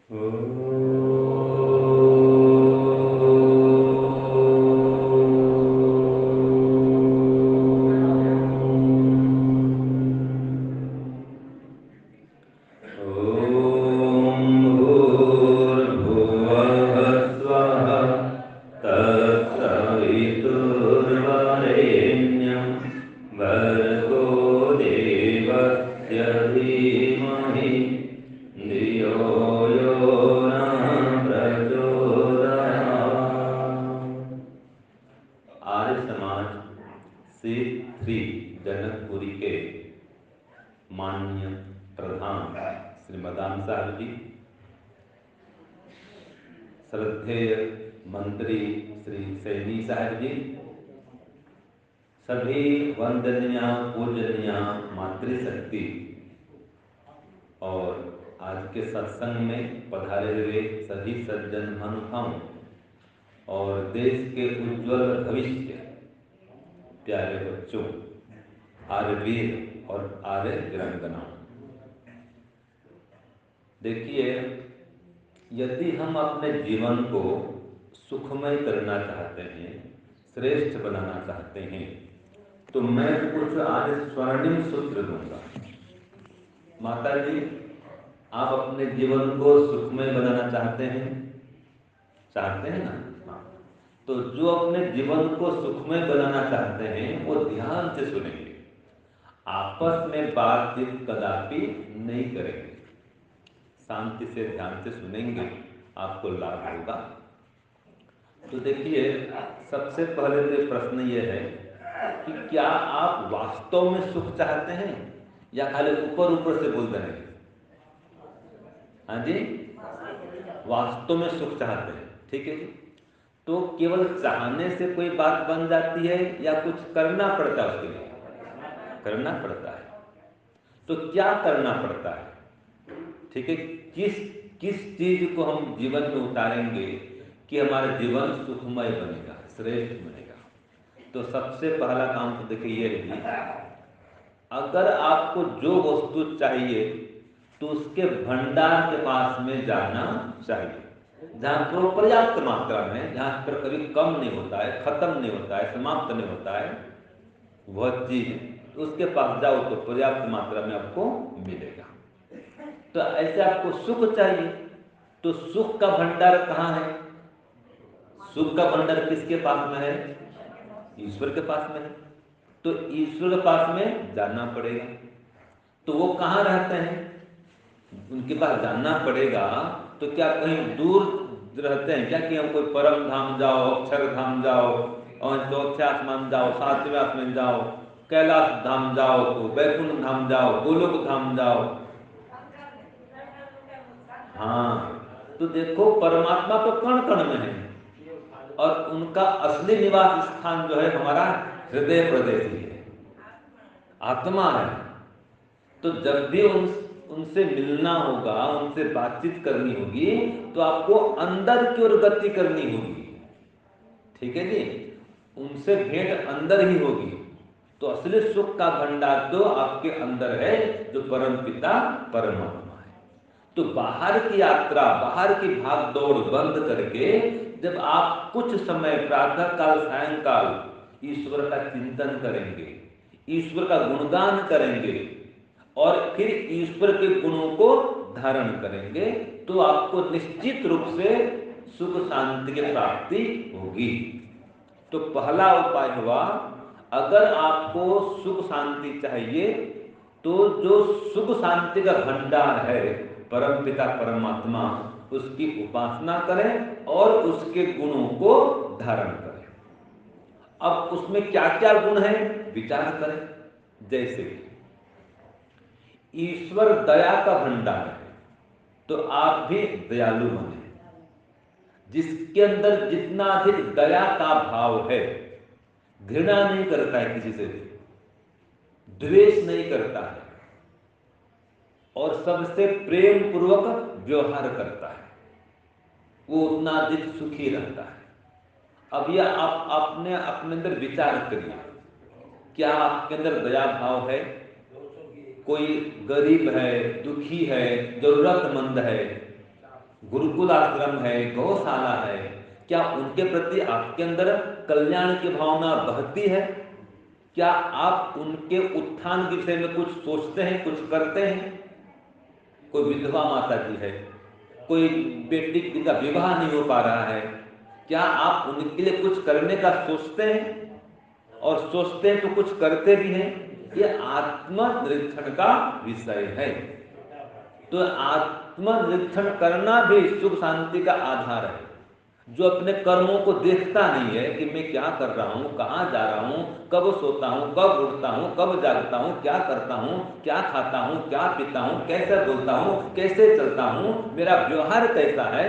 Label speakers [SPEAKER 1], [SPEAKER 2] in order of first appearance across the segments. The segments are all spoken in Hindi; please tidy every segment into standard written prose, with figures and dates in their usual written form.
[SPEAKER 1] आर्य समाज से श्री जनकपुरी के माननीय प्रधान श्रीमदान साहब जी, श्रद्धेय मंत्री श्री सैनी साहब जी, सभी वंदनीय पूजनीय मातृशक्ति और आज के सत्संग में पधारे हुए सभी सज्जन महानुभावों और देश के उज्जवल भविष्य प्यारे बच्चों, आर्यवीर और आर्य वीरांगनाओं, देखिए, यदि हम अपने जीवन को सुखमय करना चाहते हैं, श्रेष्ठ बनाना चाहते हैं, तो मैं कुछ आज स्वर्णिम सूत्र दूंगा। माता जी, आप अपने जीवन को सुखमय बनाना चाहते हैं? चाहते हैं ना? तो जो अपने जीवन को सुखमय बनाना चाहते हैं वो ध्यान से सुनेंगे, आपस में बातचीत कदापि नहीं करेंगे, शांति से ध्यान से सुनेंगे, आपको लाभ होगा। तो देखिए, सबसे पहले तो प्रश्न ये है कि क्या आप वास्तव में सुख चाहते हैं या खाली ऊपर ऊपर से बोल रहे हैं? हाँ जी, वास्तव में सुख चाहते हैं, ठीक है जी। तो केवल चाहने से कोई बात बन जाती है या कुछ करना पड़ता है? उसके लिए करना पड़ता है। तो क्या करना पड़ता है? ठीक है, किस किस चीज को हम जीवन में उतारेंगे कि हमारा जीवन सुखमय बनेगा, श्रेष्ठ बनेगा? तो सबसे पहला काम तो देखिए ये है, अगर आपको जो वस्तु चाहिए तो उसके भंडार के पास में जाना चाहिए, जहां पर पर्याप्त मात्रा में, जहां पर कभी कम नहीं होता है, खत्म नहीं होता है, समाप्त नहीं होता है, वह चीज उसके पास जाओ तो पर्याप्त मात्रा में आपको मिलेगा। तो ऐसे आपको सुख चाहिए, तो सुख का भंडार कहाँ है? सुख का भंडार किसके पास में है? ईश्वर के पास में है। तो ईश्वर के पास में जाना पड़ेगा। तो वो कहाँ रहते हैं? उनके पास जाना पड़ेगा। तो क्या कहीं दूर रहते हैं क्या कि हम कोई परम धाम जाओ, अक्षर धाम जाओ, और चौथे आसमान जाओ, सातवें आसमान जाओ, कैलाश धाम जाओ, तो वैकुंठ धाम जाओ, गोलोक धाम जाओ? हाँ, तो देखो, परमात्मा तो कण कण में है और उनका असली निवास स्थान जो है हमारा हृदय प्रदेश ही है, आत्मा है। तो जब भी उनसे मिलना होगा, उनसे बातचीत करनी होगी, तो आपको अंदर की ओर गति करनी होगी, ठीक है जी। उनसे भेंट अंदर ही होगी। तो असली सुख का भंडार तो आपके अंदर है, जो परम पिता परमात्मा है। तो बाहर की यात्रा, बाहर की भाग दौड़ बंद करके जब आप कुछ समय प्रातः काल, सायंकाल ईश्वर का चिंतन करेंगे, ईश्वर का गुणगान करेंगे और फिर ईश्वर के गुणों को धारण करेंगे, तो आपको निश्चित रूप से सुख शांति की प्राप्ति होगी। तो पहला उपाय हुआ, अगर आपको सुख शांति चाहिए तो जो सुख शांति का भंडार है परम पिता परमात्मा, उसकी उपासना करें और उसके गुणों को धारण करें। अब उसमें क्या क्या गुण है विचार करें। जैसे ईश्वर दया का भंडार है, तो आप भी दयालु बने। जिसके अंदर जितना अधिक दया का भाव है, घृणा नहीं करता है किसी से भी, द्वेष नहीं करता है और सबसे प्रेम पूर्वक व्यवहार करता है, वो उतना अधिक सुखी रहता है। अब यह आप आपने अपने अंदर विचार करिए, क्या आपके अंदर दया भाव है? कोई गरीब है, दुखी है, जरूरतमंद है, गुरुकुल आश्रम है, गौशाला है, क्या उनके प्रति आपके अंदर कल्याण की भावना बहती है? क्या आप उनके उत्थान के विषय में कुछ सोचते हैं, कुछ करते हैं? कोई विधवा माता जी है, कोई बेटी का विवाह नहीं हो पा रहा है, क्या आप उनके लिए कुछ करने का सोचते हैं? और सोचते हैं तो कुछ करते भी हैं? ये आत्मनिरीक्षण का विषय है। तो आत्मनिरीक्षण करना भी सुख शांति का आधार है। जो अपने कर्मों को देखता नहीं है कि मैं क्या कर रहा हूँ, कहाँ जा रहा हूँ, कब सोता हूँ, कब उठता हूँ, कब जागता हूँ, क्या करता हूँ, क्या खाता हूँ, क्या पीता हूँ, कैसे बोलता हूँ, कैसे चलता हूँ, मेरा व्यवहार कैसा है,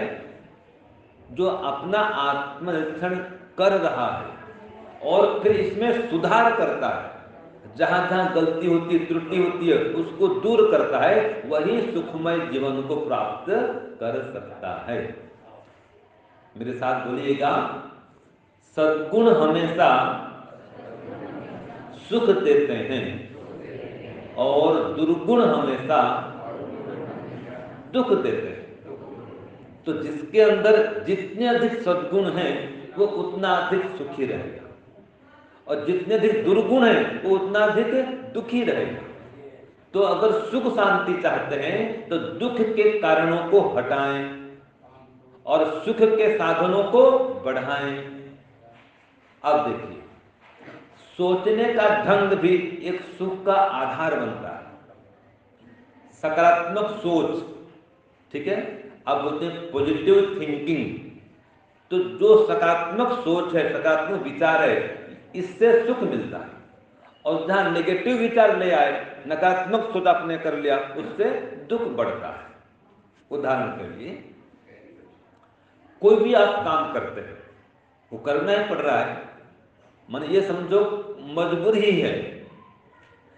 [SPEAKER 1] जो अपना आत्मनिरीक्षण कर रहा है और फिर इसमें सुधार करता है, जहां जहां गलती होती है, त्रुटि होती है, उसको दूर करता है, वही सुखमय जीवन को प्राप्त कर सकता है। मेरे साथ बोलिएगा, सद्गुण हमेशा सुख देते हैं और दुर्गुण हमेशा दुख देते हैं। तो जिसके अंदर जितने अधिक सद्गुण हैं वो उतना अधिक सुखी रहेगा, और जितने अधिक दुर्गुण हैं वो उतना अधिक दुखी रहेगा। तो अगर सुख शांति चाहते हैं तो दुख के कारणों को हटाएं और सुख के साधनों को बढ़ाएं। अब देखिए, सोचने का ढंग भी एक सुख का आधार बनता है। सकारात्मक सोच, ठीक है, अब बोलते हैं पॉजिटिव थिंकिंग। तो जो सकारात्मक सोच है, सकारात्मक विचार है, इससे सुख मिलता है। और जहां नेगेटिव विचार ले आए, नकारात्मक सोच आपने कर लिया, उससे दुख बढ़ता है। उदाहरण के लिए, कोई भी आप काम करते हैं, वो करना ही पड़ रहा है, माने ये समझो मजबूर ही है,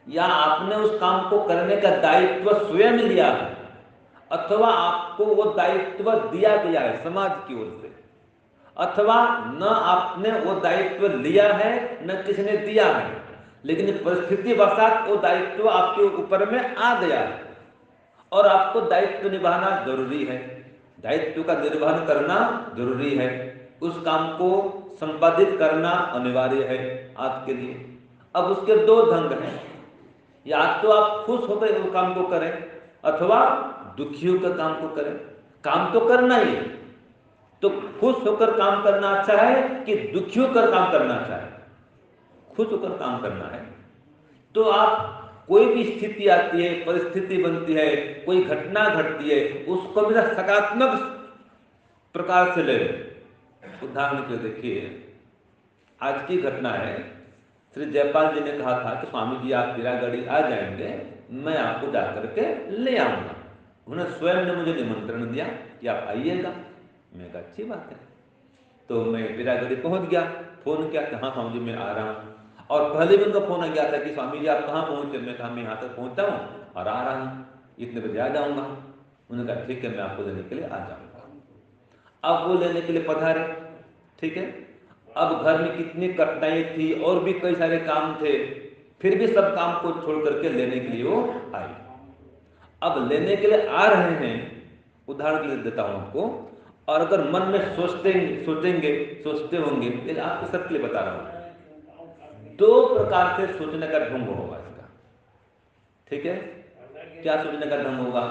[SPEAKER 1] या आपने उस काम को करने का दायित्व स्वयं लिया है, अथवा आपको वो दायित्व दिया गया है समाज की ओर से, अथवा न आपने वो दायित्व लिया है न किसी ने दिया है, लेकिन परिस्थिति वशात वो दायित्व आपके ऊपर में आ गया है और आपको दायित्व निभाना जरूरी है, दायित्व का निर्वहन करना जरूरी है, उस काम को संपादित करना अनिवार्य है आपके लिए। अब उसके दो ढंग हैं, या तो आप खुश होकर उस काम को करें अथवा दुखी होकर काम को करें। काम तो करना ही है, तो खुश होकर काम करना अच्छा है कि दुखी होकर काम करना अच्छा है? खुश होकर काम करना है। तो आप, कोई भी स्थिति आती है, परिस्थिति बनती है, कोई घटना घटती है, उसको मेरा सकारात्मक प्रकार से ले लो। उदाहरण के देखिए, आज की घटना है, श्री जयपाल जी ने कहा था कि स्वामी जी आप पिरागढ़ी आ जाएंगे, मैं आपको जाकर के ले आऊंगा। उन्होंने स्वयं ने मुझे निमंत्रण दिया कि आप आइएगा। मैंने कहा अच्छी बात है। तो मैं पिरागढ़ी पहुंच गया, फोन किया कि हाँ स्वामी जी मैं आ रहा हूँ। और पहले भी उनका फोन आ गया था कि स्वामी जी आप कहाँ पहुंचे? मैं कहा मैं यहाँ तक पहुंचा हूँ और आ रहा हूँ, इतने बजे आ जाऊंगा। उन्होंने कहा ठीक है, मैं आपको लेने के लिए आ जाऊंगा। अब वो लेने के लिए पधारे, ठीक है। अब घर में कितनी कठिनाई थी और भी कई सारे काम थे, फिर भी सब काम को छोड़ करके लेने के लिए वो आए। अब लेने के लिए आ रहे हैं, उदाहरण के लिए देता हूं आपको, और अगर मन में सोचते होंगे, ये आपके सबके लिए बता रहा हूं, दो प्रकार से सोचने का ढंग होगा इसका, ठीक है। क्या सोचने का ढंग होगा?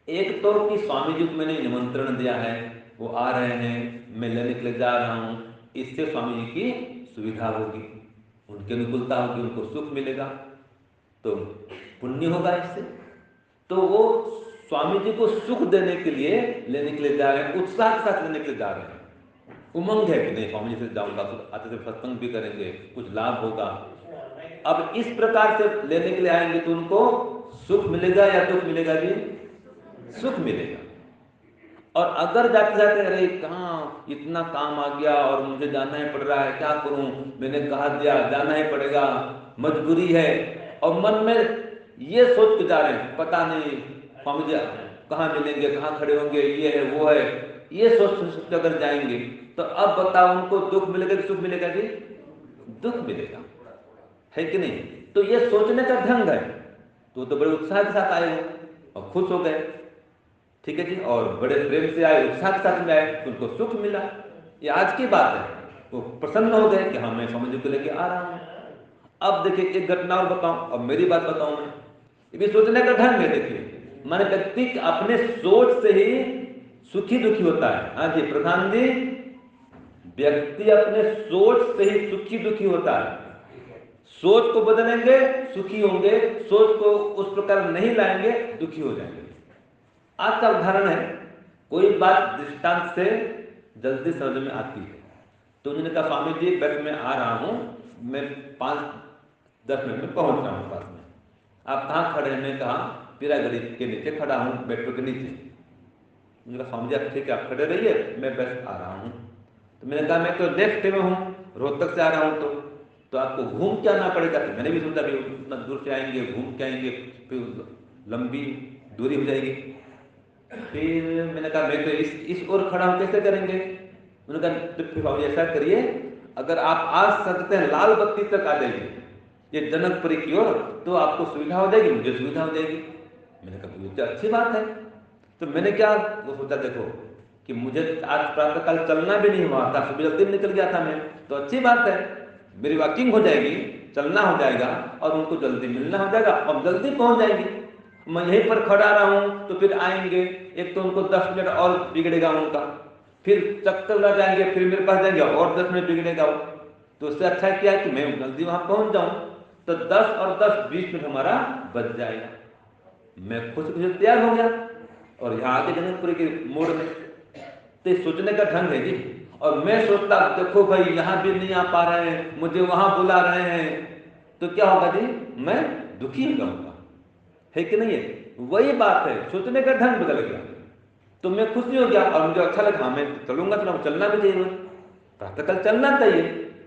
[SPEAKER 1] एक तो कि स्वामी जी को मैंने निमंत्रण दिया है, वो आ रहे हैं, मैं लेने के लिए जा रहा हूं, इससे स्वामी जी की सुविधा होगी, उनकी अनुकूलता होगी, उनको सुख मिलेगा, तो पुण्य होगा इससे। तो वो स्वामी जी को सुख देने के लिए लेने के लिए जा रहे हैं, उत्साह के साथ लेने के लिए जा रहे हैं। उमंग है कि नहीं स्वामी जी से जाऊंगा तो आते से सत्संग भी करेंगे, कुछ लाभ होगा। अब इस प्रकार से लेने के लिए आएंगे तो उनको सुख मिलेगा या दुख मिलेगा जी? सुख मिलेगा। और अगर जाते जाते अरे कहाँ इतना काम आ गया और मुझे जाना ही पड़ रहा है, क्या करूं, मैंने कहा दिया जाना ही पड़ेगा, मजबूरी है, और मन में ये सोच के जा रहे हैं पता नहीं स्वामी जी कहाँ मिलेंगे, कहाँ खड़े होंगे, ये है वो है, ये सोच अगर जाएंगे तो अब बताओ उनको दुख मिलेगा कि सुख मिलेगा जी? दुख मिलेगा, है कि नहीं? तो ये सोचने का ढंग है। तो बड़े उत्साह के साथ आए हो और खुश हो गए, ठीक है जी, और बड़े प्रेम से आए, उत्साह के साथ में आए तो उनको सुख मिला। ये आज की बात है। वो प्रसन्न हो गए कि हाँ मैं स्वामी जी को लेके आ रहा हूँ। अब देखिए एक घटना और बताऊं, अब मेरी बात बताऊं मैं, ये भी सोचने का ढंग है। देखिए माने व्यक्ति अपने सोच से ही सुखी दुखी होता है। हाँ जी प्रधान जी, व्यक्ति अपने सोच से ही सुखी दुखी होता है। सोच को बदलेंगे सुखी होंगे, सोच को उस प्रकार नहीं लाएंगे दुखी हो जाएंगे। आज का उदाहरण है, कोई बात दृष्टांत से जल्दी समझ में आती है। तो उन्होंने कहा स्वामी जी बस मैं आ रहा हूं, मैं 5-10 मिनट में पहुंच रहा हूं पास में, आप कहाँ खड़े हैं? मैं कहा पीरागढ़ी के नीचे खड़ा हूं, मेट्रो के नीचे। उन्होंने कहा स्वामी जी आप ठीक है, आप खड़े रहिए, मैं बस आ रहा हूं। तो मैंने कहा मैं तो लेफ्ट में हूं, रोहतक से आ रहा हूं, तो आपको घूम के आना पड़ेगा। तो मैंने भी सोचा भी उतना दूर से आएंगे, घूम के आएंगे, फिर लंबी दूरी हो जाएगी। फिर मैंने कहा मैं तो इस ओर खड़ा हूं, कैसे करेंगे? उन्होंने कहा तो फिर बाबू ऐसा करिए, अगर आप आ सकते हैं लाल बत्ती तक आ जाइए, ये जनकपुरी की ओर, तो आपको सुविधा हो जाएगी, मुझे सुविधा हो जाएगी। मैंने कहा ये तो अच्छी बात है। तो मैंने क्या वो सोचा, देखो कि मुझे आज प्रातःकाल चलना भी नहीं हुआ था, सुबह जल्दी निकल गया था मैं, तो अच्छी बात है, मेरी वॉकिंग हो जाएगी, चलना हो जाएगा और उनको जल्दी मिलना हो जाएगा और जल्दी पहुंच जाएंगे। मैं यहीं पर खड़ा रहा हूं तो फिर आएंगे, एक तो उनको 10 मिनट और बिगड़ेगा उनका, फिर चक्कर लग जाएंगे, फिर मेरे पास जाएंगे और 10 मिनट बिगड़ेगा वो। तो उससे अच्छा क्या है कि मैं जल्दी वहां पहुंच जाऊं, तो 10 और 10 20 मिनट हमारा बच जाएगा। मैं खुश तैयार हो गया और यहाँ आके जनकपुरी के मोड़ में। तो सोचने का ढंग है जी। और मैं सोचता देखो भाई यहाँ भी नहीं आ पा रहे हैं, मुझे वहां बुला रहे हैं, तो क्या होगा जी, मैं दुखी हो जाऊंगा, है कि नहीं है? वही बात है, सोचने का ढंग बदल गया। तो मैं खुश नहीं हो गया और मुझे अच्छा लगा, हाँ मैं चलूंगा, तो चलना भी चाहिए, प्रातःकाल चलना चाहिए।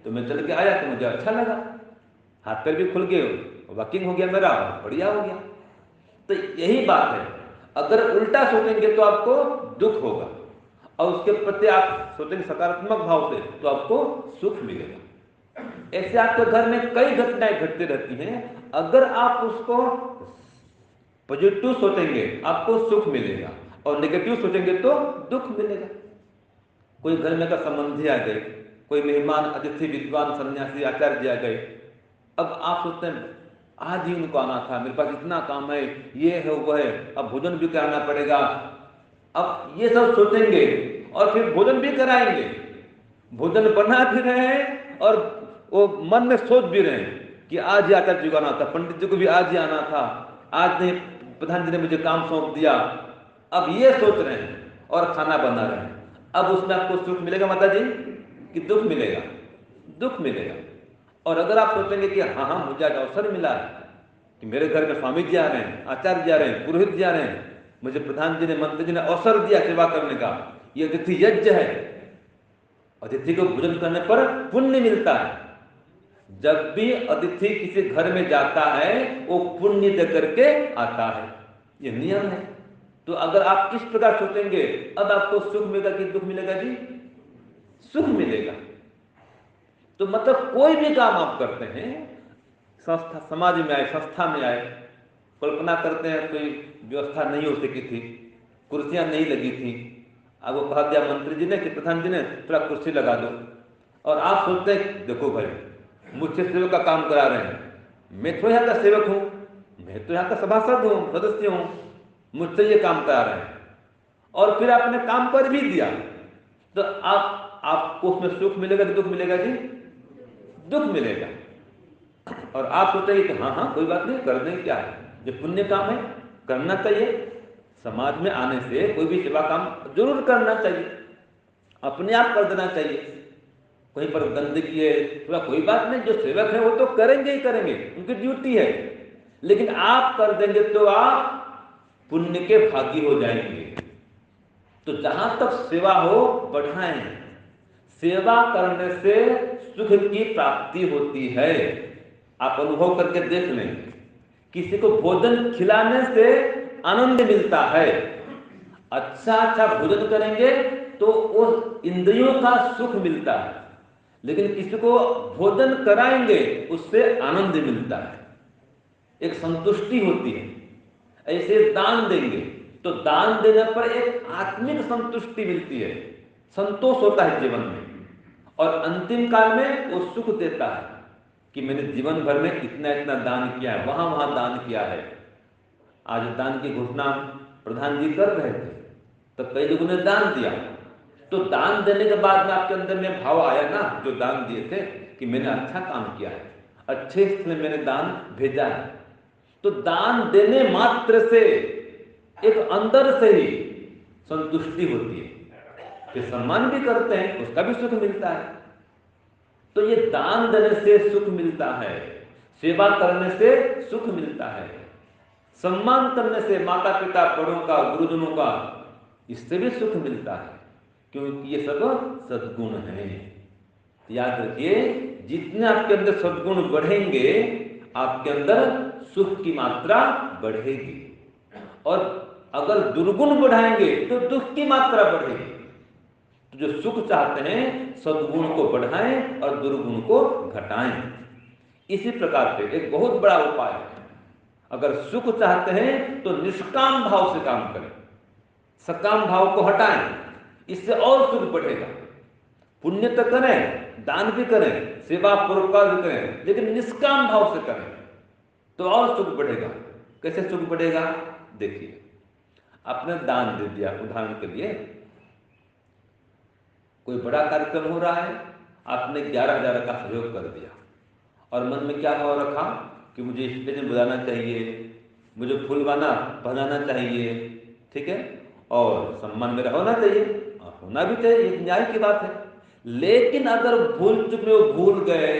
[SPEAKER 1] तो मैं चल के आया तो मुझे अच्छा लगा, हाथ पैर भी खुल गए, वॉकिंग हो गया मेरा, बढ़िया हो गया। तो यही बात है, अगर उल्टा सोचेंगे तो आपको दुख होगा, और उसके प्रति आप सोचेंगे सकारात्मक भाव से तो आपको सुख मिलेगा। ऐसे आपके घर में कई घटनाएं घटती रहती हैं, अगर आप उसको पॉजिटिव सोचेंगे आपको सुख मिलेगा, और नेगेटिव सोचेंगे तो दुख मिलेगा। कोई घर में का संबंधी आ गए, कोई मेहमान अतिथि विद्वान सन्यासी आचार्य जी आ गए, अब आप सोचते हैं आज ही उनको आना था, मेरे पास इतना काम है, ये है वो है, अब भोजन भी कराना पड़ेगा। अब ये सब सोचेंगे और फिर भोजन भी कराएंगे, भोजन बना भी रहे हैं और वो मन में सोच भी रहे हैं कि आज ही आचार्य जी को आना था, पंडित जी को भी आज ही आना था, आज नहीं प्रधान जी ने मुझे काम सौंप दिया। अब ये सोच रहे हैं और खाना बना रहे हैं। अब उसमें आपको सुख मिलेगा माता जी कि दुख मिलेगा? दुख मिलेगा। और अगर आप सोचेंगे कि हाँ हाँ मुझे आज अवसर मिला है कि मेरे घर में स्वामी जी आ रहे हैं, आचार्य जी आ रहे हैं, पुरोहित जी आ रहे हैं, मुझे प्रधान जी ने मंत्री जी ने अवसर दिया सेवा करने का, ये अतिथि यज्ञ है, अतिथि को भोजन करने पर पुण्य मिलता है। जब भी अतिथि किसी घर में जाता है वो पुण्य दे करके आता है, ये नियम है। तो अगर आप इस प्रकार सोचेंगे, अब आपको सुख मिलेगा कि दुख मिलेगा जी? सुख मिलेगा। तो मतलब कोई भी काम आप करते हैं, संस्था समाज में आए, संस्था में आए, कल्पना करते हैं कोई व्यवस्था नहीं हो सकी थी, कुर्सियां नहीं लगी थी, आपको कहा दिया मंत्री जी ने कि प्रधान जी ने थोड़ा कुर्सी लगा दो, और आप सोचते हैं देखो भाई मुझसे सेवक का काम करा रहे हैं, मैं तो यहाँ का सेवक हूँ, मैं तो यहाँ का सभासद हूँ, सदस्य हूँ, मुझसे ये काम करा रहे हैं, और फिर आपने काम कर भी दिया, तो आपको उसमें सुख मिलेगा कि दुख मिलेगा जी? दुख मिलेगा। और आप सोचेंगे कि हाँ हाँ कोई बात नहीं, कर दें, क्या है, जो पुण्य काम है करना चाहिए। समाज में आने से कोई भी सेवा काम जरूर करना चाहिए, अपने आप कर देना चाहिए। कहीं पर गंदगी है थोड़ा कोई बात नहीं, जो सेवक है वो तो करेंगे ही करेंगे, उनकी ड्यूटी है, लेकिन आप कर देंगे तो आप पुण्य के भागी हो जाएंगे। तो जहां तक सेवा हो बढ़ाएं, सेवा करने से सुख की प्राप्ति होती है। आप अनुभव करके देख लें, किसी को भोजन खिलाने से आनंद मिलता है, अच्छा अच्छा भोजन करेंगे तो उस इंद्रियों का सुख मिलता है, लेकिन किसी को भोजन कराएंगे उससे आनंद मिलता है, एक संतुष्टि होती है। ऐसे दान देंगे, तो दान देने पर एक आत्मिक संतुष्टि मिलती है, संतोष होता है जीवन में, और अंतिम काल में वो सुख देता है कि मैंने जीवन भर में इतना इतना दान किया है, वहां वहां दान किया है। आज दान की घोषणा प्रधान जी कर रहे थे, तो कई लोगों ने दान दिया, तो दान देने के बाद में आपके अंदर में भाव आया ना, जो दान दिए थे, कि मैंने अच्छा काम किया है, अच्छे स्थल में मैंने दान भेजा है। तो दान देने मात्र से एक अंदर से ही संतुष्टि होती है, फिर सम्मान भी करते हैं, उसका भी सुख मिलता है। तो ये दान देने से सुख मिलता है, सेवा करने से सुख मिलता है, सम्मान करने से माता पिता बड़ों का, गुरुजनों का, इससे भी सुख मिलता है, क्योंकि ये सब सद्गुण हैं। याद रखिए, जितने आपके अंदर सद्गुण बढ़ेंगे, आपके अंदर सुख की मात्रा बढ़ेगी, और अगर दुर्गुण बढ़ाएंगे तो दुख की मात्रा बढ़ेगी। तो जो सुख चाहते हैं, सद्गुण को बढ़ाएं और दुर्गुण को घटाएं। इसी प्रकार से एक बहुत बड़ा उपाय है, अगर सुख चाहते हैं तो निष्काम भाव से काम करें, सकाम भाव को हटाएं, इससे और सुख बढ़ेगा। पुण्य तो करें, दान भी करें, सेवा परोपकार भी करें, लेकिन निष्काम भाव से करें तो और सुख बढ़ेगा। कैसे सुख बढ़ेगा? देखिए, आपने दान दे दिया, उदाहरण के लिए कोई बड़ा कार्यक्रम हो रहा है, आपने 11,000 का सहयोग कर दिया, और मन में क्या भाव रखा कि मुझे स्टेज में बुलाना चाहिए, मुझे फूलवाना पहनाना चाहिए, ठीक है, और सम्मान मेरा होना चाहिए, और होना भी चाहिए, ये न्याय की बात है। लेकिन अगर भूल चुक में वो भूल गए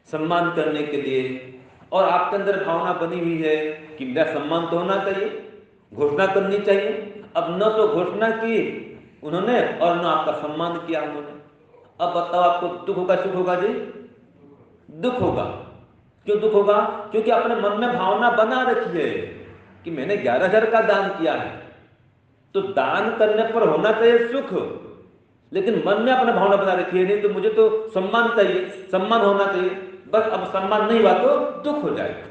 [SPEAKER 1] सम्मान करने के लिए, और आपके अंदर भावना बनी हुई है कि मेरा सम्मान तो होना चाहिए, घोषणा करनी चाहिए, अब न तो घोषणा की उन्होंने और न आपका सम्मान किया उन्होंने, अब बताओ आपको दुख होगा सुख होगा जी? दुख होगा। क्यों दुख होगा? क्योंकि अपने मन में भावना बना रखी है कि मैंने 11,000 का दान किया है, तो दान करने पर होना चाहिए सुख, लेकिन मन में अपने भावना बना रखी है, नहीं तो मुझे तो सम्मान चाहिए, सम्मान होना चाहिए, बस अब सम्मान नहीं हुआ तो दुख हो जाएगा।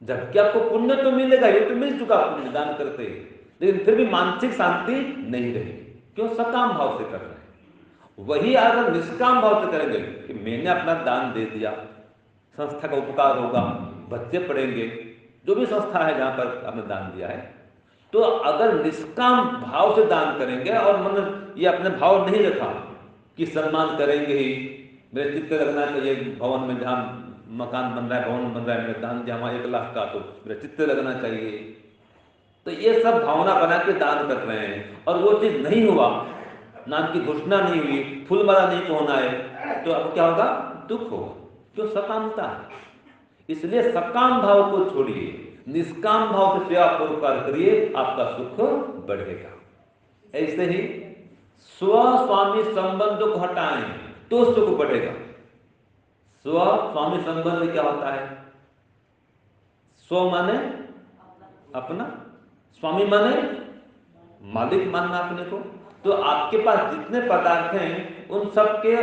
[SPEAKER 1] जबकि आपको पुण्य तो मिलेगा, ये तो मिल चुका पुण्य दान करते ही, लेकिन फिर भी मानसिक शांति नहीं रहेगी। क्यों? सकाम भाव से कर रहे हैं। वही अगर निष्काम भाव से करेंगे कि मैंने अपना दान दे दिया, संस्था का उपकार होगा, बच्चे पढ़ेंगे, जो भी संस्था है जहां पर आपने दान दिया है, तो अगर निष्काम भाव से दान करेंगे और मन ये अपने भाव नहीं रखा कि सम्मान करेंगे ही, मेरे चित्त लगना चाहिए भवन में, जहां मकान बन रहा है, भवन बन रहा है, मैंने दान दिया वहां 1 लाख का, तो मेरा चित्त लगना चाहिए, तो ये सब भावना बना के दान कर रहे हैं, और वो चीज नहीं हुआ, नाम की घोषणा नहीं हुई, फूलमाला नहीं पहुंना है, तो अब क्या होगा? दुख होगा। क्यों? सकामता है। इसलिए सकाम भाव को छोड़िए, निष्काम भाव से सेवा परोपकार करिए, आपका सुख बढ़ेगा। ऐसे ही स्व स्वामी संबंध को हटाएं तो सुख बढ़ेगा। स्व स्वामी संबंध क्या होता है? स्व माने अपना, स्वामी माने मालिक मानना अपने को। तो आपके पास जितने पदार्थ हैं उन सब के,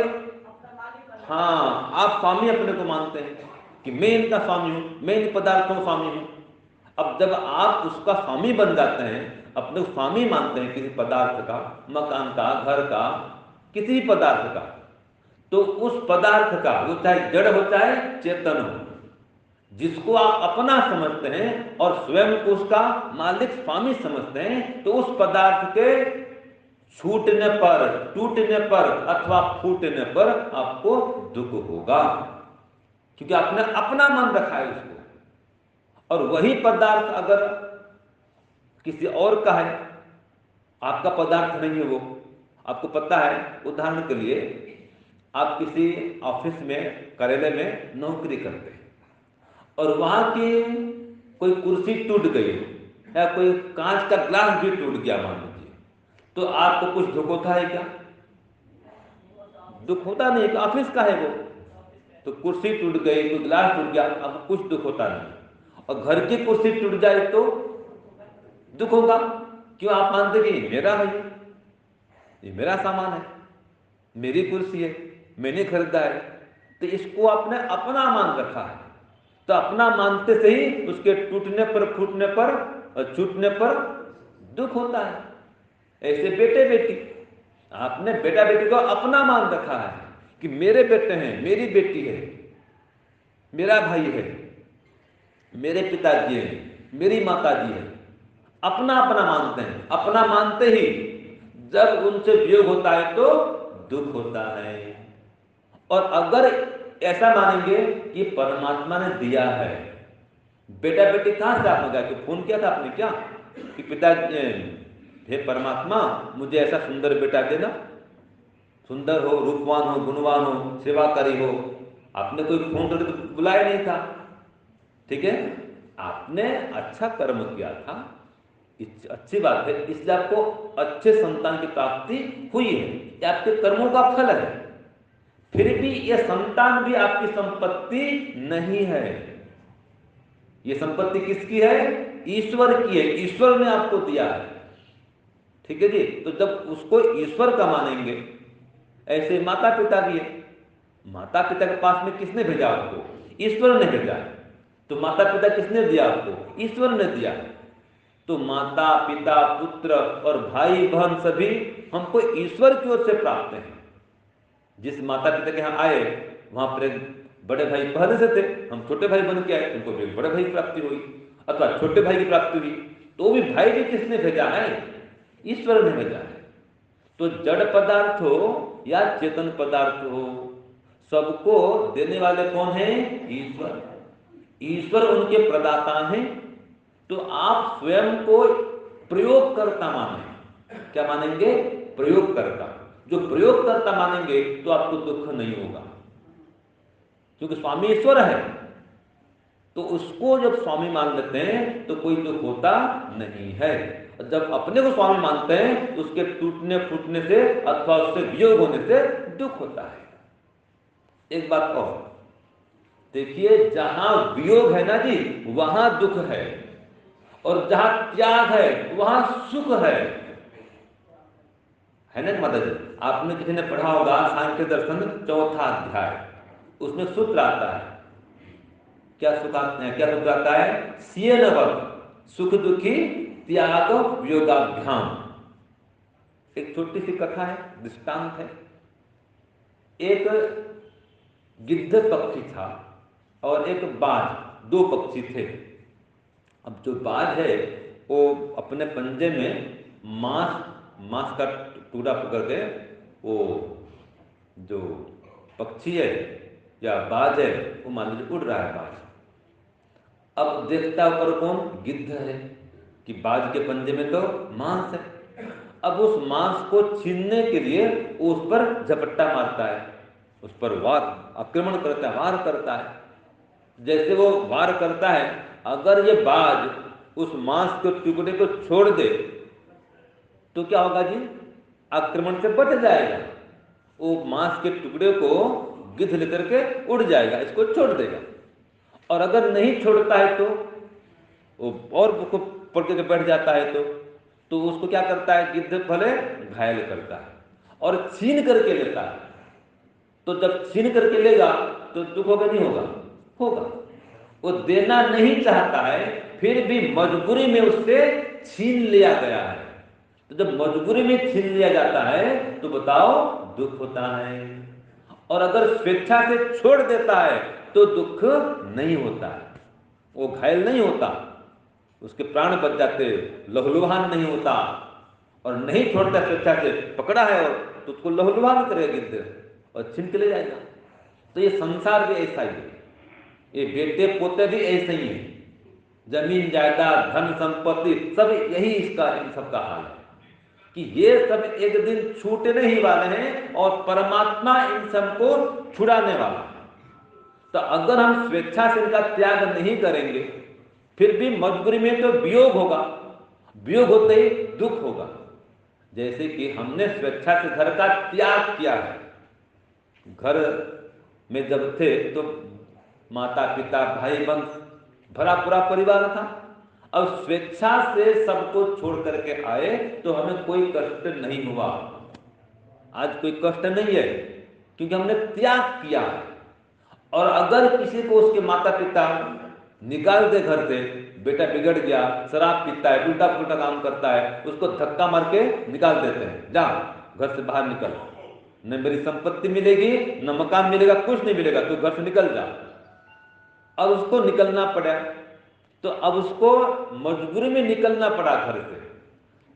[SPEAKER 1] हाँ, आप स्वामी अपने को मानते हैं कि मैं इनका स्वामी हूं, मैं इन पदार्थों का स्वामी हूं। अब जब आप उसका स्वामी बन जाते हैं, अपने को स्वामी मानते हैं किसी पदार्थ का, मकान का, घर का, किसी पदार्थ का, तो उस पदार्थ का, वो चाहे जड़ हो चाहे चेतन हो, जिसको आप अपना समझते हैं और स्वयं को उसका मालिक स्वामी समझते हैं, तो उस पदार्थ के छूटने पर, टूटने पर अथवा फूटने पर आपको दुख होगा, क्योंकि आपने अपना मन रखा है उसको। और वही पदार्थ अगर किसी और का है, आपका पदार्थ नहीं है वो, आपको पता है, उदाहरण के लिए आप किसी ऑफिस में, कार्यालय में नौकरी करते हैं, और वहां की कोई कुर्सी टूट गई या कोई कांच का ग्लास भी टूट गया मान लीजिए, तो आपको कुछ दुख होता है क्या? दुख होता नहीं, ऑफिस का है वो, तो कुर्सी टूट गई, कोई गिलास टूट गया, आपको कुछ दुख होता नहीं। और घर की कुर्सी टूट जाए तो दुख होगा। क्यों? आप मानते कि मेरा है, ये मेरा सामान है, मेरी कुर्सी है, मैंने खरीदा है, तो इसको आपने अपना मान रखा है। तो अपना मानते से ही उसके टूटने पर, फूटने पर और छूटने पर दुख होता है। ऐसे बेटे बेटी, आपने बेटा बेटी को अपना मान रखा है कि मेरे बेटे हैं, मेरी बेटी है, मेरा भाई है, मेरे पिताजी हैं, मेरी माताजी है, अपना अपना मानते हैं। अपना मानते ही जब उनसे वियोग होता है तो दुख होता है। और अगर ऐसा मानेंगे कि परमात्मा ने दिया है, बेटा बेटी कहां से आपने गया, तो फोन किया था आपने क्या कि पिता हे परमात्मा मुझे ऐसा सुंदर बेटा देना, सुंदर हो, रूपवान हो, गुणवान हो, सेवाकारी हो। आपने कोई फोन करके तो बुलाया नहीं था, ठीक है, आपने अच्छा कर्म किया था, अच्छी बात है, इसलिए आपको अच्छे संतान की प्राप्ति हुई है, ये आपके कर्मों का फल है। फिर भी यह संतान भी आपकी संपत्ति नहीं है। यह संपत्ति किसकी है? ईश्वर की है, ईश्वर ने आपको दिया है, ठीक है जी। तो जब उसको ईश्वर का मानेंगे, ऐसे माता पिता भी है, माता पिता के पास में किसने भेजा आपको? ईश्वर ने भेजा। तो माता पिता किसने दिया आपको? ईश्वर ने दिया। तो माता पिता पुत्र और भाई बहन सभी हमको ईश्वर की ओर से प्राप्त हैं। जिस माता पिता के यहाँ आए वहां पर एक बड़े भाई पहले से थे, हम छोटे भाई बन के आए, उनको भी बड़े भाई की प्राप्ति हुई, अथवा छोटे भाई की प्राप्ति हुई। तो भी भाई भी किसने भेजा है? ईश्वर ने भेजा है। तो जड़ पदार्थ हो या चेतन पदार्थ हो, सबको देने वाले कौन है? ईश्वर। ईश्वर उनके प्रदाता हैं। तो आप स्वयं को प्रयोगकर्ता माने। क्या मानेंगे? प्रयोगकर्ता। जो प्रयोगकर्ता मानेंगे तो आपको दुख नहीं होगा, क्योंकि स्वामी ईश्वर है। तो उसको जब स्वामी मान लेते हैं तो कोई दुख होता नहीं है। और जब अपने को स्वामी मानते हैं तो उसके टूटने फूटने से अथवा उससे वियोग होने से दुख होता है। एक बात और देखिए, जहां वियोग है ना जी, वहां दुख है, और जहां त्याग है वहां सुख है ना माता जी? आपने किसी ने पढ़ा होगा सांख्य दर्शन चौथा अध्याय, उसमें सूत्र आता है। क्या सूत्र आता है? सियनवत सुख दुखी त्याग वियोगाभ्याम। एक छोटी सी कथा है, दृष्टांत है। एक गिद्ध पक्षी था और एक बाज, दो पक्षी थे। अब जो बाज है वो अपने पंजे में मांस का टुकड़ा पकड़ के, वो जो पक्षी है या बाज है वो मान लीजिए उड़ रहा है बाज। अब देखता ऊपर कौन? गिद्ध है कि बाज के पंजे में तो मांस है। अब उस मांस को छीनने के लिए वो उस पर झपट्टा मारता है, उस पर वार आक्रमण करता है, वार करता है। जैसे वो वार करता है, अगर ये बाज उस मांस के टुकड़े को छोड़ दे तो क्या होगा जी? आक्रमण से बच जाएगा। वो मांस के टुकड़े को गिद्ध लेकर के उड़ जाएगा, इसको छोड़ देगा। और अगर नहीं छोड़ता है तो वो और पकड़ के बैठ जाता है, तो उसको क्या करता है? गिद्ध भले घायल करता है और छीन करके लेता है। तो जब छीन करके लेगा तो दुख होगा नहीं होगा? होगा। वो देना नहीं चाहता है, फिर भी मजबूरी में उससे छीन लिया गया है। तो जब मजबूरी में छीन लिया जाता है तो बताओ दुख होता है। और अगर स्वेच्छा से छोड़ देता है तो दुख नहीं होता है, वो घायल नहीं होता, उसके प्राण बच जाते, लहूलुहान नहीं होता। और नहीं छोड़ता स्वेच्छा से, पकड़ा है और तो उसको लहूलुहान करेगा गिद्ध और छीन के ले जाएगा। तो ये संसार भी ऐसा ही है, ये बेटे पोते भी ऐसे ही है, जमीन जायदाद धन संपत्ति सब यही इसका इन सबका हाल है कि ये सब एक दिन छूटने ही वाले हैं और परमात्मा इन सबको छुड़ाने वाला है। तो अगर हम स्वेच्छा से इनका त्याग नहीं करेंगे, फिर भी मजबूरी में तो वियोग होगा, वियोग होते ही दुख होगा। जैसे कि हमने स्वेच्छा से घर का त्याग किया है, घर में जब थे तो माता पिता भाई बहन भरा पूरा परिवार था। अब स्वेच्छा से सबको छोड़ करके आए तो हमें कोई कष्ट नहीं हुआ, आज कोई कष्ट नहीं है, क्योंकि हमने त्याग किया है। और अगर किसी को उसके माता पिता निकाल दे घर से, बेटा बिगड़ गया, शराब पीता है, उल्टा पुल्टा काम करता है, उसको धक्का मार के निकाल देते हैं, जा घर से बाहर निकल, न मेरी संपत्ति मिलेगी, न मकान मिलेगा, कुछ नहीं मिलेगा, तो घर से निकल जा। अब उसको निकलना पड़ा, तो अब उसको मजबूरी में निकलना पड़ा घर से,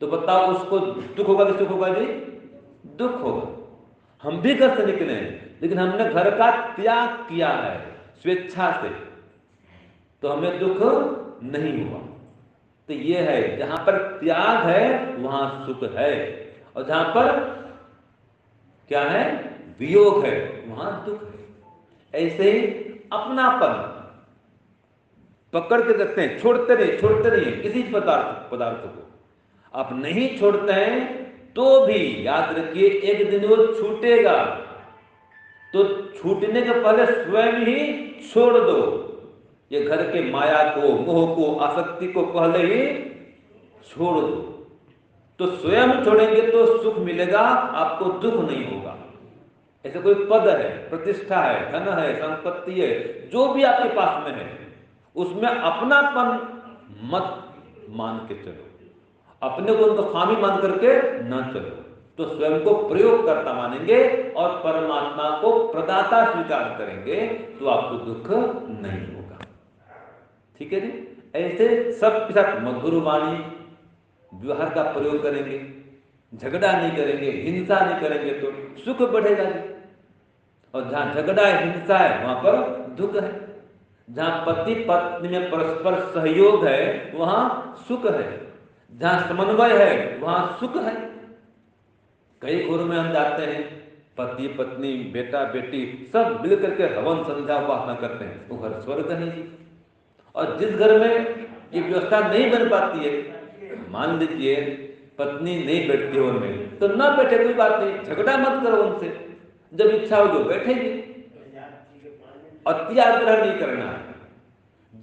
[SPEAKER 1] तो बताओ उसको दुख होगा कि सुख होगा जी? दुख होगा। हम भी घर से निकले हैं, लेकिन हमने घर का त्याग किया है स्वेच्छा से, तो हमें दुख नहीं हुआ। तो ये है, जहां पर त्याग है वहां सुख है, और जहां पर क्या है, वियोग है, वहां दुख है। ऐसे ही अपनापन पकड़ के रखते हैं, छोड़ते नहीं किसी पदार्थ को आप नहीं छोड़ते हैं, तो भी याद रखिए एक दिन वो छूटेगा, तो छूटने के पहले स्वयं ही छोड़ दो। ये घर के माया को, मोह को, आसक्ति को पहले ही छोड़ दो, तो स्वयं छोड़ेंगे तो सुख मिलेगा, आपको दुख नहीं होगा। ऐसे कोई पद है, प्रतिष्ठा है, धन है, संपत्ति है, जो भी आपके पास में है, उसमें अपनापन मत मान के चलो, अपने को उनको खामी मान करके न चलो, तो स्वयं को प्रयोग करता मानेंगे और परमात्मा को प्रदाता स्वीकार करेंगे, तो आपको दुख नहीं होगा। ठीक है जी? ऐसे सबके साथ मधुर वाणी व्यवहार का प्रयोग करेंगे, झगड़ा नहीं करेंगे, हिंसा नहीं करेंगे, तो सुख बढ़ेगा जी। और जहां झगड़ा है, हिंसा है, वहां पर दुख है। जहां पति पत्नी में परस्पर सहयोग है, वहां सुख है। जहां समन्वय है, वहां सुख है। कई घरों में हम जाते हैं, पति पत्नी, बेटा बेटी सब मिलकर के हवन संध्या उपासना करते हैं, वो घर स्वर्ग नहीं जी। और जिस घर में ये व्यवस्था नहीं बन पाती है, मान लीजिए पत्नी नहीं बैठती हो उनमें, तो ना बैठे, कोई बात नहीं, झगड़ा मत करो उनसे, जब इच्छा हो जो बैठेगी। अति आग्रह नहीं करना है,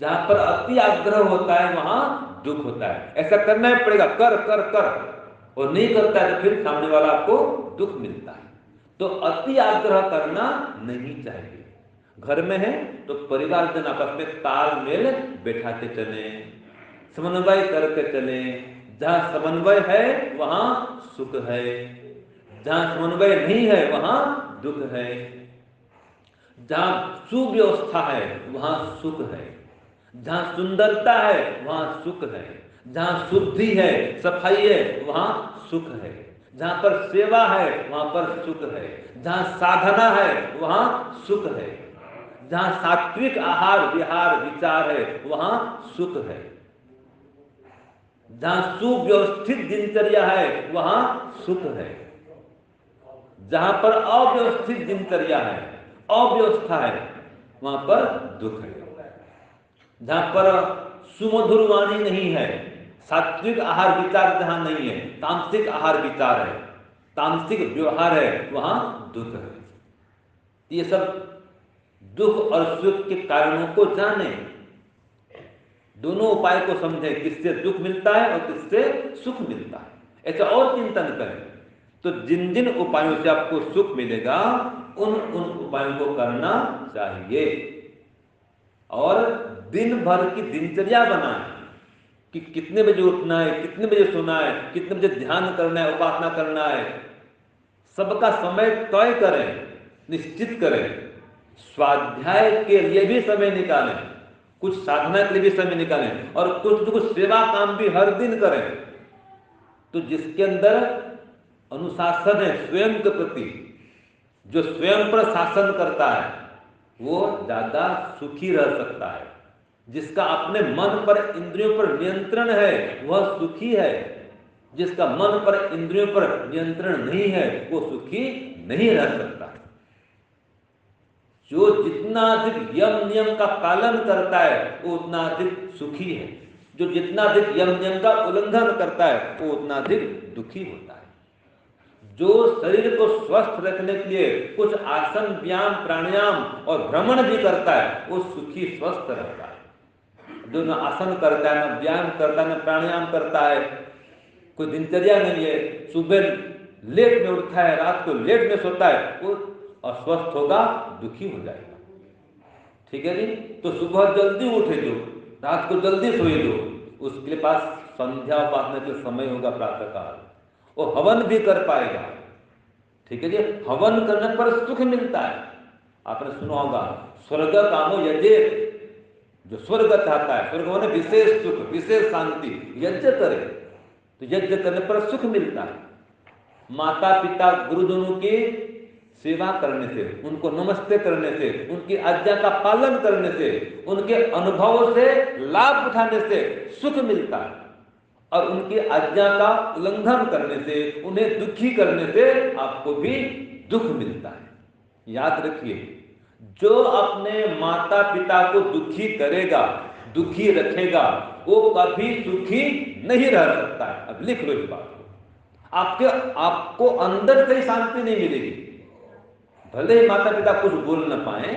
[SPEAKER 1] जहां पर अति आग्रह होता है वहां दुख होता है। ऐसा करना ही पड़ेगा, कर कर कर, और नहीं करता है तो फिर सामने वाला आपको दुख मिलता है। तो अति आग्रह करना नहीं चाहिए। घर में है तो परिवार जन आपस में तालमेल बैठा के चले, समन्वय करके चले। जहां समन्वय है वहां सुख है, जहां समन्वय नहीं है वहां दुख है। जहां सुव्यवस्था है वहां सुख है, जहां सुंदरता है वहां सुख है, जहां शुद्धि है, सफाई है, वहां सुख है। जहां पर सेवा है वहां पर सुख है, जहां साधना है वहां सुख है, जहां सात्विक आहार विहार विचार है वहां सुख है, जहां सुव्यवस्थित दिनचर्या है वहां सुख है। जहां पर अव्यवस्थित दिनचर्या है, अव्यवस्था है, वहां पर दुख है। जहां पर सुमधुर वाणी नहीं है, सात्विक आहार विचार जहां नहीं है, तामसिक आहार विचार है, तामसिक व्यवहार है, वहां दुख है। ये सब दुख और सुख के कारणों को जाने, दोनों उपाय को समझें, किससे दुख मिलता है और किससे सुख मिलता है, ऐसा और चिंतन करें। तो जिन जिन उपायों से आपको सुख मिलेगा उन उन उपायों को करना चाहिए, और दिन भर की दिनचर्या बनाएं कि कितने बजे उठना है, कितने बजे सोना है, कितने बजे ध्यान करना है, उपासना करना है, सबका समय तय करें, निश्चित करें। स्वाध्याय के लिए भी समय निकालें, कुछ साधना के लिए भी समय निकालें, और कुछ सेवा काम भी हर दिन करें। तो जिसके अंदर अनुशासन है स्वयं के प्रति, जो स्वयं पर शासन करता है, वो ज्यादा सुखी रह सकता है। जिसका अपने मन पर इंद्रियों पर नियंत्रण है वह सुखी है, जिसका मन पर इंद्रियों पर नियंत्रण नहीं है वो सुखी नहीं रह सकता। जो जितना अधिक यम नियम का पालन करता है वो उतना अधिक सुखी है, जो जितना अधिक यम नियम का उल्लंघन करता है वो उतना अधिक दुखी होता है। जो शरीर को स्वस्थ रखने के लिए कुछ आसन व्यायाम प्राणायाम और भ्रमण भी करता है वो सुखी स्वस्थ रहता है। जो न आसन करता है, न व्यायाम करता है, न प्राणायाम करता है, कोई दिनचर्या नहीं है, सुबह लेट में उठता है, रात को लेट में सोता है, वो अस्वस्थ होगा, दुखी हो जाएगा। ठीक है जी? तो सुबह जल्दी उठे, जो रात को जल्दी सोए लो, उसके पास संध्या उपासना के समय होगा प्रातः काल, वो हवन भी कर पाएगा। ठीक है जी, हवन करने पर सुख मिलता है। आपने सुना होगा स्वर्ग कामो यजेत, जो स्वर्ग चाहता है, स्वर्ग होने विशेष सुख, विशेष शांति, यज्ञ करे तो यज्ञ करने पर सुख मिलता है। माता पिता गुरुजनों की सेवा करने से, उनको नमस्ते करने से, उनकी आज्ञा का पालन करने से, उनके अनुभवों से लाभ उठाने से सुख मिलता है। और उनकी आज्ञा का उल्लंघन करने से, उन्हें दुखी करने से आपको भी दुख मिलता है। याद रखिए, जो अपने माता पिता को दुखी करेगा, दुखी रखेगा, वो कभी सुखी नहीं रह सकता है। अब लिख लो इस बात को, आपको अंदर से ही शांति नहीं मिलेगी। भले ही माता पिता कुछ बोल न पाए,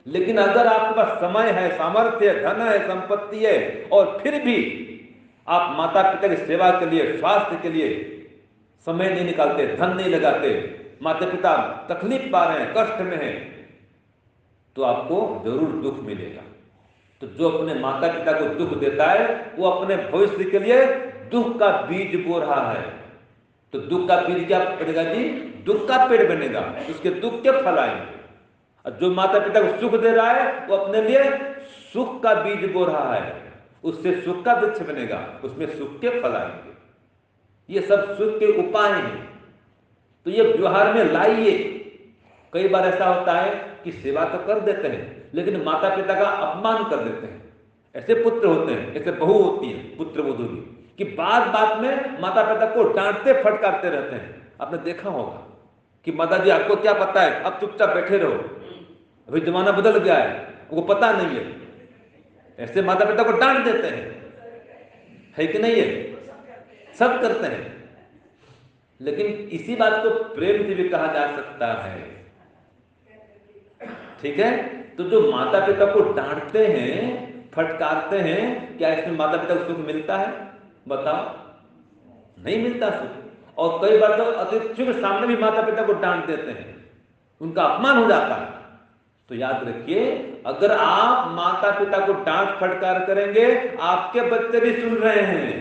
[SPEAKER 1] लेकिन अगर आपके पास समय है, सामर्थ्य है, धन है, संपत्ति है, और फिर भी आप माता पिता की सेवा के लिए, स्वास्थ्य के लिए समय नहीं निकालते, धन नहीं लगाते, माता पिता तकलीफ पा रहे हैं, कष्ट में हैं, तो आपको जरूर दुख मिलेगा। तो जो अपने माता पिता को दुख देता है, वो अपने भविष्य के लिए दुख का बीज बो रहा है। तो दुख का बीज क्या बनेगा जी? दुख का पेड़ बनेगा, उसके दुख के फल आएंगे। और जो माता पिता को सुख दे रहा है, वो अपने लिए सुख का बीज बो रहा है, उससे सुख का वृक्ष बनेगा, उसमें सुख के फल आएंगे। ये सब सुख के उपाय हैं, तो ये व्यवहार में लाइए। कई बार ऐसा होता है कि सेवा तो कर देते हैं, लेकिन माता पिता का अपमान कर देते हैं। ऐसे पुत्र होते हैं, ऐसे बहू होती है, पुत्र वधू की, कि बात बात में माता पिता को डांटते फटकारते रहते हैं। आपने देखा होगा कि माता जी आपको क्या पता है, अब चुपचाप बैठे रहो, अभी जमाना बदल गया है, वो पता नहीं है। ऐसे माता पिता को डांट देते हैं, है कि नहीं है? सब करते हैं। लेकिन इसी बात को प्रेम से भी कहा जा सकता है। ठीक है, तो जो माता पिता को डांटते हैं, फटकारते हैं, क्या इसमें माता पिता को सुख मिलता है? बताओ, नहीं मिलता सुख। और कई बार तो अतिथियों के सामने भी माता पिता को डांट देते हैं, उनका अपमान हो जाता है। तो याद रखिए, अगर आप माता पिता को डांट फटकार करेंगे, आपके बच्चे भी सुन रहे हैं,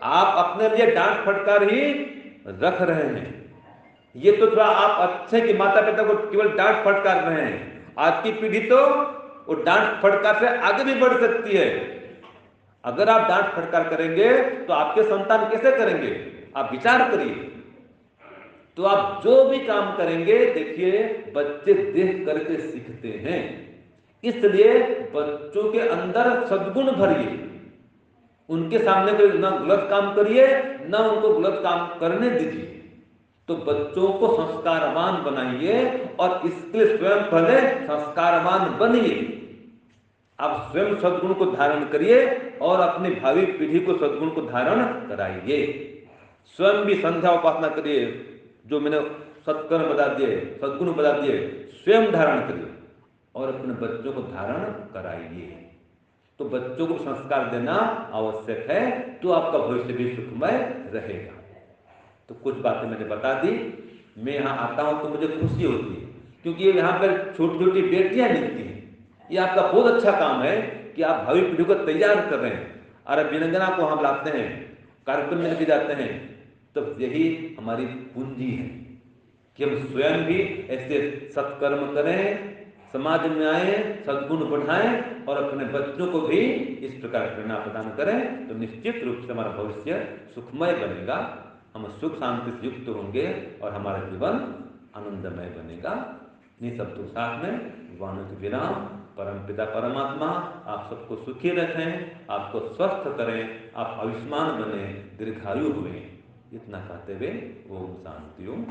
[SPEAKER 1] आप अपने लिए डांट फटकार ही रख रहे हैं। ये तो थोड़ा आप अच्छे कि माता पिता को केवल डांट फटकार रहे हैं। आज की पीढ़ी तो वो डांट फटकार से आगे भी बढ़ सकती है। अगर आप डांट फटकार करेंगे तो आपके संतान कैसे करेंगे? आप विचार करिए। तो आप जो भी काम करेंगे, देखिए बच्चे देख करके सीखते हैं, इसलिए बच्चों के अंदर सद्गुण भरिए। उनके सामने कोई ना गलत काम करिए, ना उनको गलत काम करने दीजिए। तो बच्चों को संस्कारवान बनाइए, और इसके लिए स्वयं पहले संस्कारवान बनिए। आप स्वयं सद्गुण को धारण करिए और अपनी भावी पीढ़ी को सद्गुण को धारण कराइए। स्वयं भी संध्या उपासना करिए, जो मैंने सत्कर्म बता दिए, सद्गुण बता दिए, स्वयं धारण करिए और अपने बच्चों को धारण कराइए। तो बच्चों को संस्कार देना आवश्यक है, तो आपका भविष्य भी सुखमय रहेगा। तो कुछ बातें मैंने बता दी। मैं यहाँ आता हूँ तो मुझे खुशी होती है, क्योंकि यहाँ पर छोटी छोटी बेटियां मिलती हैं। ये आपका बहुत अच्छा काम है कि आप भावी पीढ़ी को तैयार कर रहे हैं। और विनंगना को हम लाते हैं, कार्यक्रम में लेके जाते हैं, तो यही हमारी पूंजी है कि हम स्वयं भी ऐसे सत्कर्म करें, समाज में आए, सद्गुण बढ़ाएं और अपने बच्चों को भी इस प्रकार प्रेरणा प्रदान करें। तो निश्चित रूप से हमारा भविष्य सुखमय बनेगा, हम सुख शांति से युक्त होंगे और हमारा जीवन आनंदमय बनेगा। इन्हीं सब के साथ में भगवान के विराम, परमपिता परमात्मा आप सबको सुखी रखें, आपको स्वस्थ करें, आप आयुष्मान बने, दीर्घायु हुए। इतना कहते हुए ओम शांति ओम।